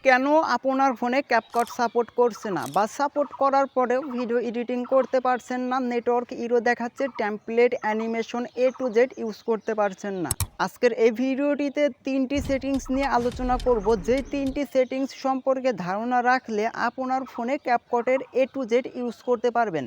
কেন আপনার ফোনে ক্যাপকাট সাপোর্ট করছে না বা সাপোর্ট করার পরেও ভিডিও এডিটিং করতে পারছেন না, নেটওয়ার্ক ইরো দেখাচ্ছে, template animation A to Z use করতে পারছেন না। আজকের এই ভিডিওটিতে 3টি সেটিংস নিয়ে আলোচনা করব, যে 3টি সেটিংস সম্পর্কে ধারণা রাখলে আপনার ফোনে ক্যাপকাটের A to Z ইউজ করতে পারবেন।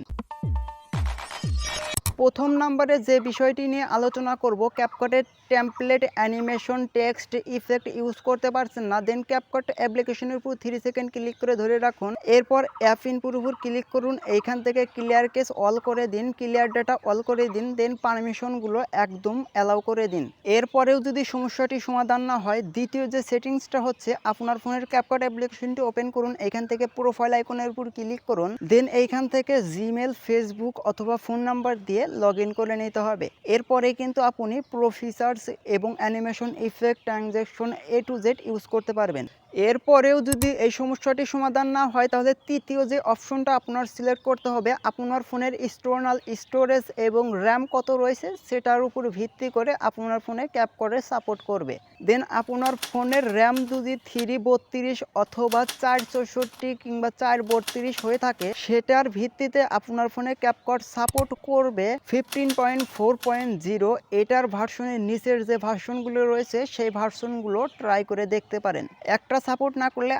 প্রথম নম্বরে যে বিষয়টি নিয়ে আলোচনা করব, ক্যাপকাটের template animation text effect use করতে পারছেন না, দেন ক্যাপকাট অ্যাপ্লিকেশনের উপর 3 সেকেন্ড ক্লিক করে ধরে রাখুন। এরপর অ্যাপ ইনপুর উপর ক্লিক করুন, এইখান থেকে ক্লিয়ার কেস অল করে দিন, ক্লিয়ার ডাটা অল করে দিন, দেন পারমিশনগুলো একদম অ্যালাউ করে দিন। এরপরেও যদি সমস্যাটি সমাধান না হয়, দ্বিতীয় যে সেটিংসটা হচ্ছে, আপনার ফোনের ক্যাপকাট অ্যাপ্লিকেশনটি ওপেন করুন, এইখান থেকে প্রোফাইল আইকনের উপর ক্লিক করুন, দেন এইখান থেকে জিমেল, ফেসবুক অথবা ফোন নাম্বার দিয়ে লগ ইন করে নিতে হবে। এরপরে কিন্তু আপনি প্রো ফিচার্স এবং animation effect transaction A to Z use করতে পারবেন। এরপরেও যদি এই সমস্যাটি সমাধান না হয়, তাহলে তৃতীয় যে অপশনটা আপনার সিলেক্ট করতে হবে, আপনার ফোনের এক্সটার্নাল স্টোরেজ এবং র্যাম কত রয়েছে সেটার উপর ভিত্তি করে আপনার ফোনে ক্যাপকাটের সাপোর্ট করবে। দেন আপনার ফোনের র্যাম যদি 332 অথবা 464 কিংবা 432 হয়ে থাকে, সেটার ভিত্তিতে আপনার ফোনে ক্যাপকাট সাপোর্ট করবে 15.4.0। এটার ভার্সনের নিচের যে ভার্সনগুলো রয়েছে সেই ভার্সনগুলো ট্রাই করে দেখতে পারেন। একটা সাপোর্ট না করলে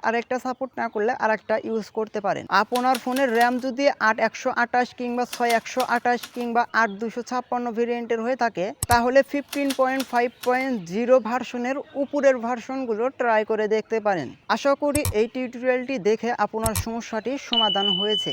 আরেকটা সাপোর্ট না করলে আরেকটা ইউজ করতে পারেন। আপনার ফোনের র্যাম যদি 8/128 কিংবা 6/128 কিংবা 8/256 ভেরিয়েন্টের হয়ে থাকে, তাহলে 15.5.0 ভার্সনের উপরের ভার্সনগুলো ট্রাই করে দেখতে পারেন। আশা করি এই টিউটোরিয়ালটি দেখে আপনার সমস্যাটির সমাধান হয়েছে।